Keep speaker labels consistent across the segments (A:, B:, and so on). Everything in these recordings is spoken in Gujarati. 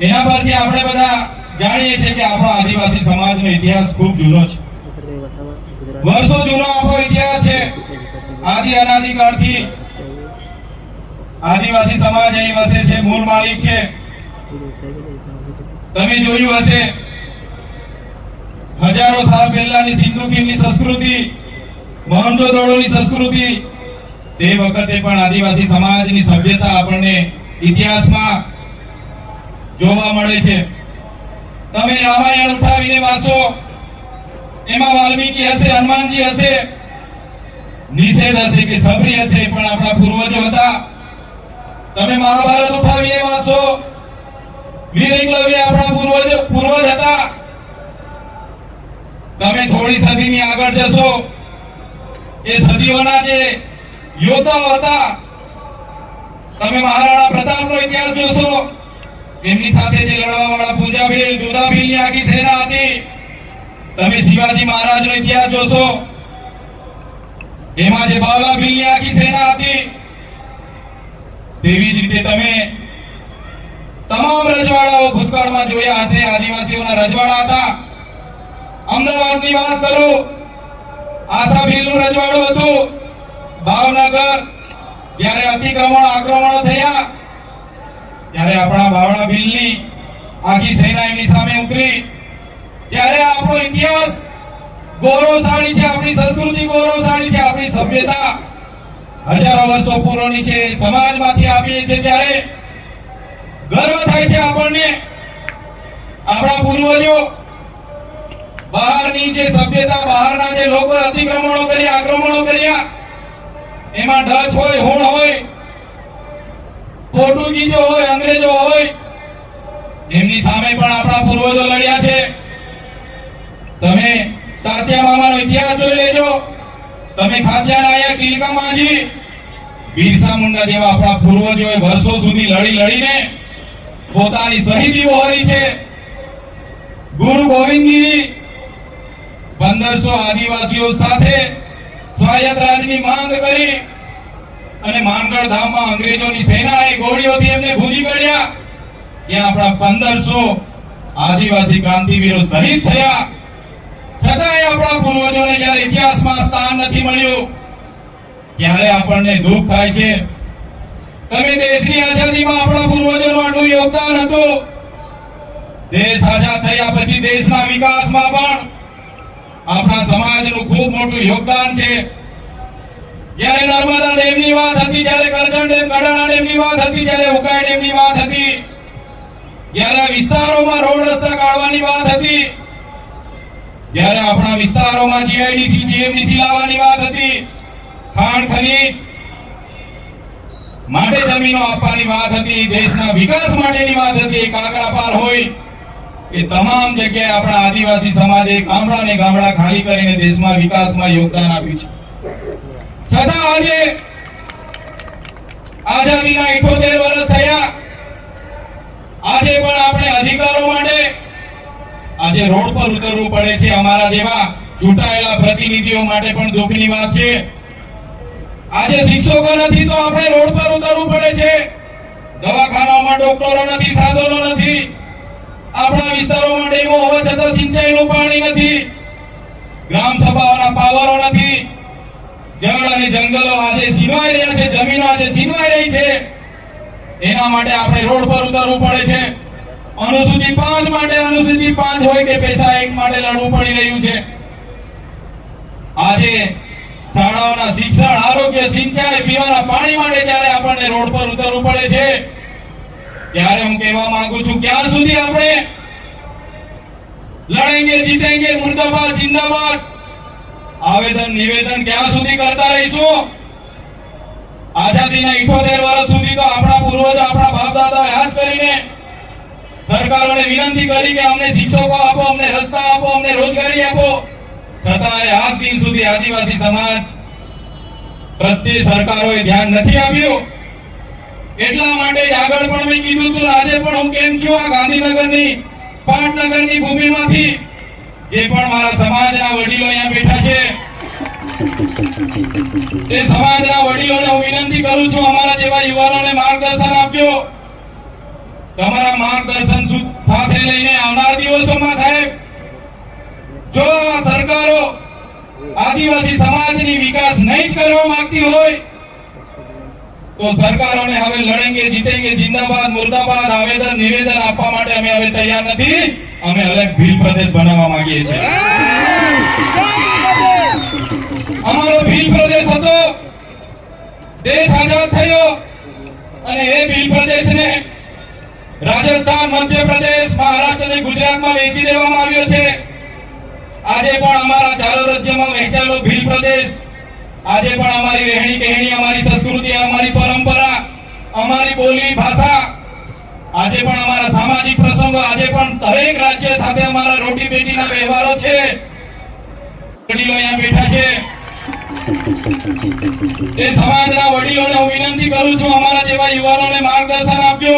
A: એના પરથી આપણે બધા જાણીએ છીએ કે આપણો આદિવાસી સમાજનો ઇતિહાસ ખૂબ જૂનો છે, વર્ષો જૂનો આપણો ઇતિહાસ છે। આદિ અનાદિકાળથી આદિવાસી સમાજ અહીં વસે છે, મૂળ માલિક છે। તમે જોયું હશે હજારો સાલ પહેલાની સિંધુ ખીણની સંસ્કૃતિ, મોહેન્જો-દડોની સંસ્કૃતિ, તે વખતે પણ આદિવાસી સમાજની સભ્યતા આપણને ઇતિહાસમાં જોવા મળે છે। તમે રામાયણ ઉઠાવીને વાંચો, એમાં વાલ્મીકી હશે, હનુમાનજી હશે, નિષેધ હશે કે સબરી હશે, પણ આપણા પૂર્વજો હતા। તમે મહાભારત ઉઠાવીને વાંચો, વીર એકલવ્ય આપણા પૂર્વજ હતા। તમે થોડી સદીની આગળ જશો, એ સદીઓના જે યોદ્ધાઓ હતા, તમે મહારાણા પ્રતાપનો ઇતિહાસ જોશો, એમની સાથે જે લડવાવાળા પૂંજાભીલ, દુધાભીલની આખી સેના હતી। તમે શિવાજી મહારાજનો ઇતિહાસ જોશો, એમાં જે બાવલાભીલની આખી સેના હતી। તેવી જ રીતે તમે તમામ રજવાડાઓ ભૂતકાળમાં જોયા હશે, આદિવાસીઓના રજવાડા હતા। અમદાવાદની વાત કરું, આશાભીલનું રજવાડું હતું। ભાવનગર જ્યારે આક્રમણો થયા, ત્યારે આપણા બાવળા ભીલની આખી સેના એમની સામે ઉતરી। ત્યારે આપણો ઇતિહાસ ગૌરવશાળી છે, આપણી સંસ્કૃતિ ગૌરવશાળી છે, આપણી સભ્યતા હજારો વર્ષો પૂર્વની છે, સમાજમાંથી આપીએ છીએ ત્યારે ગર્વ થાય છે આપણને। આપણા પૂર્વજો બહારની જે સભ્યતા, બહારના જે લોકો અતિક્રમણો કર્યા, આક્રમણો કર્યા, એમાં ડચ હોય, હોણ હોય, પોર્ટુગીઝો હોય, અંગ્રેજો હોય, એમની સામે પણ આપણા પૂર્વજો લડ્યા છે। તમે તાત્યા મામાનો ઇતિહાસ જોઈ લેજો, તમે ખાદ્યાના આયા કિલકા માંજી, બિરસા મુંડા જેવા આપણા પૂર્વજોએ વર્ષો સુધી લડીને પોતાની શહીદીઓ વહોરી છે। ગુરુ ગોવિંદજી 1500 આદિવાસીઓ સાથે સ્વાયત્ત રાજની માંગ કરી અને માનગઢ ધામમાં અંગ્રેજોની સેનાએ ગોળીઓથી એમને ભૂંજી કાઢ્યા। ત્યાં આપણા 1500 આદિવાસી ક્રાંતિવીરો શહીદ થયા, છતાંય આપણા પૂર્વજોને જ્યારે ઇતિહાસમાં સ્થાન નથી મળ્યું, ત્યારે આપણને દુઃખ થાય છે। તમે દેશની આઝાદીમાં આપણા પૂર્વજોનું આટલું યોગદાન હતું, દેશ આઝાદ થયા પછી દેશના વિકાસમાં પણ આપણા સમાજનું ખૂબ મોટું યોગદાન છે। જ્યારે નર્મદા ડેમની વાત હતી, જ્યારે કરજણ ડેમ, ગઢાણા ડેમની વાત હતી, જ્યારે ઉકાઈ ડેમની વાત હતી, જ્યારે વિસ્તારોમાં રોડ રસ્તા કાઢવાની વાત હતી, જ્યારે આપણા વિસ્તારોમાં જીઆઈડીસી, જીએમડીસી લાવવાની વાત હતી, ખાણ ખનીજ માટે જમીનો આપવાની વાત હતી, દેશના વિકાસ માટેની વાત હતી, કાકરાપાર હોય, એ તમામ જગ્યાએ આપણા આદિવાસી સમાજે ગામડા ખાલી કરીને દેશમાં વિકાસમાં યોગદાન આપ્યું છે। છતાં આજે આઝાદીના 78 વર્ષ થયા, આજે પણ આપણે અધિકારો માટે આજે રોડ પર ઉતરવું પડે છે। અમારા જેવા ચૂંટાયેલા પ્રતિનિધિઓ માટે પણ દુઃખની વાત છે। આજે શિક્ષકો નથી તો આપણે રોડ પર ઉતરવું પડે છે। દવાખાનાઓમાં ડોક્ટરો નથી, સાધનો નથી, આપણા વિસ્તારોમાં ડેમો હોવા છતાં સિંચાઈનું પાણી નથી, ગ્રામ સભાઓના પાવરો નથી, જળ અને જંગલો આજે છીનવાઈ રહ્યા છે, જમીનો આજે છીનવાઈ રહી છે। એના માટે આપણે રોડ પર ઉતરવું પડે છે। અનુસૂચિ 5 માટે, અનુસૂચિ 5 હોય કે પૈસા 1 માટે લડવું પડી રહ્યું છે। આજે શાળાઓના શિક્ષણ, આરોગ્ય, સિંચાઈ, પીવાના પાણી માટે જ્યારે આપણને રોડ પર ઉતરવું પડે છે, ત્યારે હું કહેવા માંગુ છું, ક્યાં સુધી આપણે લડેંગે જીતેંગે, મુર્દાબાદ જિંદાબાદ આવેદન નિવેદન ક્યાં સુધી કરતા રહીશું? આઝાદીના 78 વર્ષ સુધી તો આપણા પૂર્વજો, આપણા બાપ દાદા યાદ કરીને સરકારોને વિનંતી કરી કે અમને શિક્ષકો આપો, અમને રસ્તા આપો, અમને રોજગારી આપો, છતાંય આજ દિન સુધી આદિવાસી સમાજ પ્રત્યે સરકારોએ ધ્યાન નથી આપ્યું। એટલા માટે આગળ પણ મેં કીધું હતું, આજે પણ હું કેમ છું, આ ગાંધીનગરની પાટનગરની ભૂમિમાંથી જે પણ મારા સમાજના વડીલો અહીંયા બેઠા છે, તે સમાજના વડીલોને હું વિનંતી કરું છું, અમારા જેવા યુવાનોને માર્ગદર્શન આપજો। તમારા માર્ગદર્શન સાથે લઈને આવનાર દિવસોમાં સાહેબ જો આ સરકારો આદિવાસી સમાજની વિકાસ નહીં જ કરવા માંગતી હોય તો સરકારોને હવે લડેંગે જીતેંગે જિંદાબાદ મુર્દાબાદ આવેદન નિવેદન આપવા માટે અમે હવે તૈયાર નથી. અમે અલગ ભીલ પ્રદેશ બનાવવા માંગીએ છીએ. અમારો ભીલ પ્રદેશ હતો, દેશ આઝાદ થયો અને એ ભીલ પ્રદેશને રાજસ્થાન, મધ્યપ્રદેશ, મહારાષ્ટ્ર અને ગુજરાતમાં વેચી દેવામાં આવ્યો છે. આજે પણ અમારા ચારો રાજ્યમાં વહેંચાયેલો ભીલ પ્રદેશ આજે પણ અમારી રહેણી કહેણી, અમારી સંસ્કૃતિ, અમારી પરંપરા, અમારી બોલી ભાષા, આજે પણ અમારા સામાજિક પ્રસંગો, આજે પણ દરેક રાજ્ય સાથે અમારા રોટી બેટીના વ્યવહારો છે. વડીલો અહીંયા બેઠા છે, એ સમાજના વડીલોને હું વિનંતી કરું છું, અમારા જેવા યુવાનોને માર્ગદર્શન આપજો.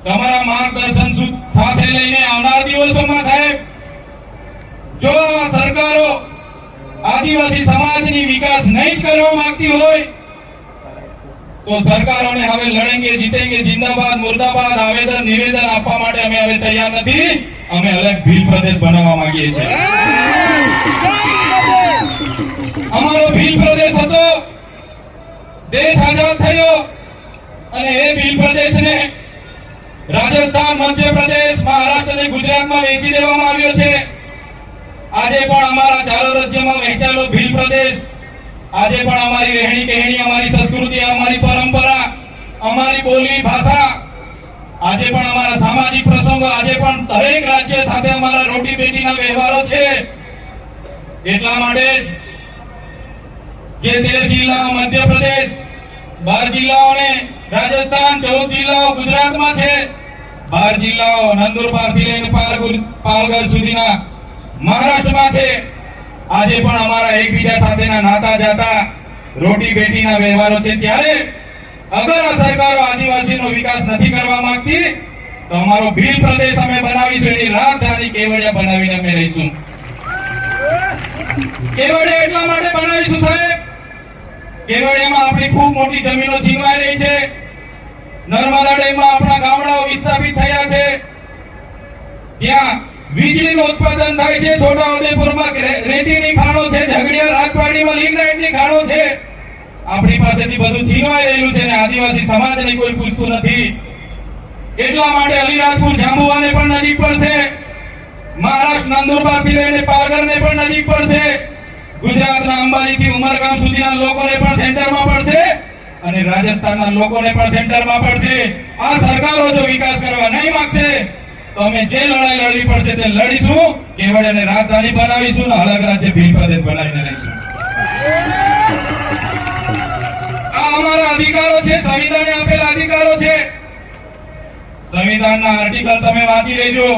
A: તમારા માર્ગદર્શન સાથે લઈને આવનાર દિવસોમાં સાહેબ જો આ સરકારો આદિવાસી સમાજની વિકાસ નહીં જ કરવા માંગતી હોય તો સરકારોને હવે લડેંગે જીતેંગે જિંદાબાદ મુર્દાબાદ આવેદન નિવેદન આપવા માટે અમે હવે તૈયાર નથી. અમે અલગ ભીલ પ્રદેશ બનાવવા માંગીએ છીએ. અમારો ભીલ પ્રદેશ હતો, દેશ આઝાદ થયો અને એ ભીલ પ્રદેશને રાજસ્થાન, મધ્યપ્રદેશ, મહારાષ્ટ્ર અને ગુજરાતમાં વેચી દેવામાં આવ્યો છે. આજે પણ અમારા ચારો રાજ્યમાં વહેંચાયેલો ભીલ પ્રદેશ આજે પણ અમારી રહેણી કહેણી, અમારી સંસ્કૃતિ, અમારી પરંપરા, અમારી બોલી ભાષા, આજે પણ અમારા સામાજિક પ્રસંગો, આજે પણ દરેક રાજ્ય સાથે અમારા રોટી બેટીના વ્યવહારો છે. એટલા માટે જે 13 જિલ્લાઓ મધ્યપ્રદેશ, 12 જિલ્લાઓને રાજસ્થાન, 14 જિલ્લાઓ ગુજરાતમાં છે, 12 જિલ્લાઓ નંદુરબારથી લઈને પાલઘર સુધીના મહારાષ્ટ્રમાં છે. આજે પણ અમારા એકબીજા સાથેના નાતા જાતા રોટી બેટીના વ્યવહારો છે. ત્યારે અગર આ સરકારો આદિવાસીનો વિકાસ નથી કરવા માંગતી તો અમારો ભીલ પ્રદેશ અમે બનાવીશું, એની રાજધાની કેવડિયા બનાવીને અમે રહીશું. કેવડિયા એટલા માટે બનાવીશું સાહેબ, કેવડિયામાં આપણી ખૂબ મોટી જમીનો છીનવાઈ રહી છે. નર્મદા ડેમમાં આપણા ગામડાઓ વિસ્થાપિત થયા છે. ત્યાં વીજળીનું ઉત્પાદન થાય છે. છોટાઉદેપુરમાં રેતીની ખાણો છે, ઝઘડિયા રાજવાડીમાં લિગ્નાઇટની ખાણો છે. આપણી પાસેથી બધું છીનવાઈ રહેલું છે ને આદિવાસી સમાજને કોઈ પૂછતું નથી. એટલા માટે અલીરાજપુર જાંબુવાને પણ નજીક પડશે, મહારાષ્ટ્ર નંદુરબારથી લઈને પાલઘરને પણ નજીક પડશે, ગુજરાતના અંબાજીથી ઉમરગામ સુધીના લોકોને પણ સેન્ટરમાં પડશે અને રાજસ્થાનના લોકોને પણ સેન્ટરમાં પડશે. આ સરકારો જો વિકાસ કરવા નહીં માંગશે તો અમે જે લડાઈ લડવી પડશે તે લડીશું. કેવડિયાને રાજધાની બનાવીશું ને અલગ રાજ્ય ભીલ પ્રદેશ બનાવીને રહીશું. આ અમારા અધિકારો છે, સંવિધાને આપેલા અધિકારો છે. સંવિધાનના આર્ટિકલ તમે વાંચી લેજો.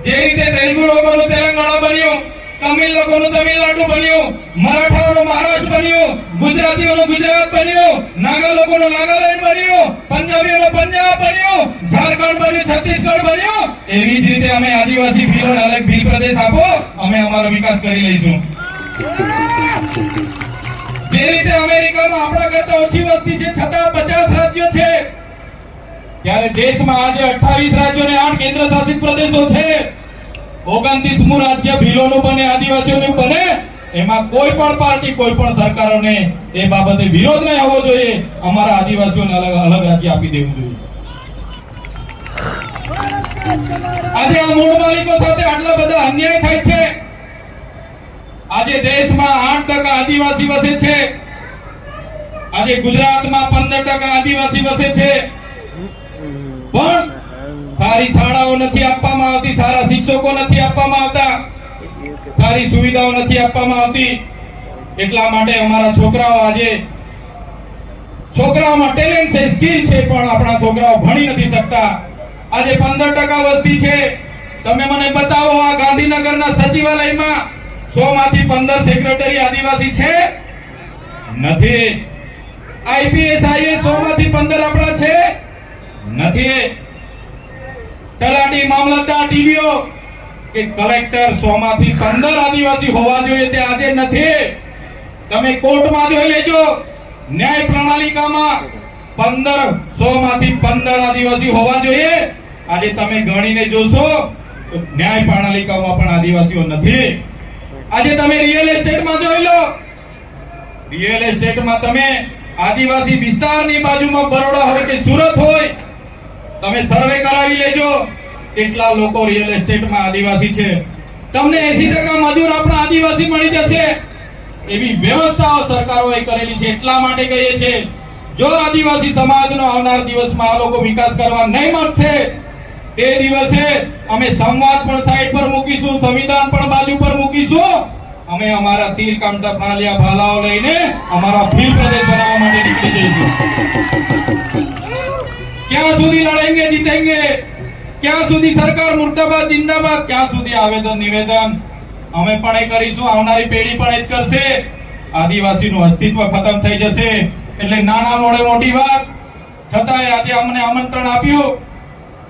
A: જે રીતે તેલુગુ લોકોનું તેલંગાણા બન્યું, તમિલ લોકોનું તમિલનાડુ બન્યું, મરાઠાઓનું મહારાષ્ટ્ર બન્યું, ગુજરાતીઓનું ગુજરાત બન્યું, નાગા લોકોનું નાગાલેન્ડ બન્યું, પંજાબીઓનું પંજાબ બન્યું, ઝારખંડ બન્યું, છત્તીસગઢ બન્યું. એવી જ રીતે અમે આદિવાસી ભીલોને અલગ ભીલ પ્રદેશ આપો, અમે અમારો વિકાસ કરી લઈશું. જે રીતે અમેરિકામાં આપણા કરતા ઓછી વસ્તી છે છતાં 50 રાજ્યો છે, ત્યારે દેશમાં આજે 28 રાજ્યો અને 8 કેન્દ્ર શાસિત પ્રદેશો છે. 29મું રાજ્ય ભીલોનું બને, આદિવાસીઓનું બને, એમાં કોઈ પણ પાર્ટી, કોઈ પણ સરકારોને એ બાબતે વિરોધ નહીં હોવો જોઈએ. અમારા આદિવાસીઓને અલગ રાજ્ય આપી દેવું જોઈએ. આજે આ મૂળ માલિકો સાથે આટલા બધા અન્યાય થાય છે. આજે દેશમાં 8% આદિવાસી વસે છે. આજે ગુજરાતમાં 15% આદિવાસી વસે છે. પણ સારી શાળાઓ નથી આપવામાં આવતી, સારા શિક્ષકો નથી આપવામાં આવતા, સારી સુવિધાઓ નથી આપવામાં આવતી. એટલા માટે અમારા છોકરાઓ આજે છોકરાઓમાં ટેલેન્ટ છે, સ્કિલ છે, પણ આપણા છોકરાઓ ભણી નથી શકતા. આજે 15% વસ્તી છે. તમે મને બતાવો આ ગાંધીનગરના સચિવાલયમાં 100 માંથી 15 સેક્રેટરી આદિવાસી છે? નથી. આઈપીએસ આઈએસ 100 માંથી 15 આપણા છે? નથી. તલાટી, મામલતદાર, ટીડીઓ કે કલેક્ટર 100 માંથી 15 આદિવાસી હોવા જોઈએ તે આજે નથી. તમે કોર્ટમાં જોઈ લેજો, ન્યાય પ્રણાલિકામાં 1500 માંથી 15 આદિવાસી હોવા જોઈએ. આજે તમે ગણીને જોશો તો ન્યાય પ્રણાલિકામાં પણ આદિવાસીઓ નથી. આજે તમે રિયલ એસ્ટેટમાં જોઈ લો, રિયલ એસ્ટેટમાં તમે આદિવાસી વિસ્તારની બાજુમાં બરોડા હોય કે સુરત હોય, તમે સર્વે કરાવી લેજો કેટલા લોકો રિયલ એસ્ટેટમાં આદિવાસી છે. તમને 80% મજૂર આપણા આદિવાસી મળી જશે. એવી વ્યવસ્થાઓ સરકારોએ કરેલી છે. એટલા માટે કહીએ છીએ, જો આદિવાસી સમાજનો આવનાર દિવસમાં આ લોકો વિકાસ કરવા નહીં માંગશે, તે દિવસે અમે સંવાદ પણ સાઈડ પર મૂકીશું, સંવિધાન પણ બાજુ પર મૂકીશું. અમે અમારા તીર કામઠા ફાલિયા ભાલાઓ લઈને અમારા ભીલ પ્રદેશ બનાવવા માટે નીકળી જઈશું. ક્યાં સુધી લડેંગે જીતેંગે, ક્યાં સુધી સરકાર મુર્દાબાદ જિંદાબાદ, ક્યાં સુધી આવેદન નિવેદન અમે પણ એ કરીશું, આવનારી પેઢી પણ એ જ કરશે. આદિવાસીનું અસ્તિત્વ ખતમ થઈ જશે. એટલે નાના મોડે મોટી વાત છતાંય આજે અમને આમંત્રણ આપ્યું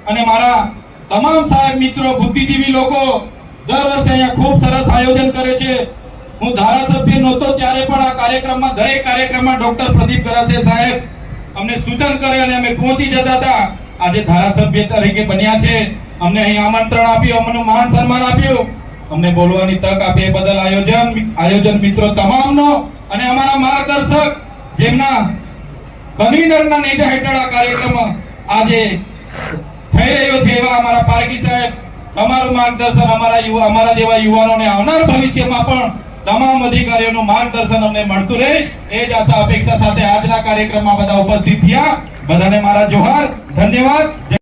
A: અને મારા તમામ સાહેબ મિત્રો, બુદ્ધિજીવી લોકો દર વર્ષે અહીંયા ખૂબ સરસ આયોજન કરે છે. હું ધારાસભ્ય નહોતો ત્યારે પણ આ કાર્યક્રમમાં, દરેક કાર્યક્રમમાં ડોક્ટર પ્રદીપ ગરાસિયા સાહેબ અમને સૂચન કરે અને અમે પહોંચી જતા હતા. આજે ધારાસભ્ય તરીકે બન્યા છે, અમને અહીં આમંત્રણ આપ્યું, અમને માન સન્માન આપ્યું, અમને બોલવાની તક આપી. એ બદલ આયોજન મિત્રો તમામનો અને અમારા માર્ગદર્શક જેમના કન્વીનરના નેજા હેઠળ આ કાર્યક્રમ આજે થઈ રહ્યો છે એવા અમારા પારગી સાહેબ, તમારું માર્ગદર્શન અમારા જેવા યુવાનોને આવનાર ભવિષ્યમાં પણ તમામ અધિકારીઓનું માર્ગદર્શન અમને મળતું રહે, એ જ આશા અપેક્ષા સાથે આજના કાર્યક્રમમાં બધા ઉપસ્થિત થયા. બધાને મારા જોહાર, ધન્યવાદ.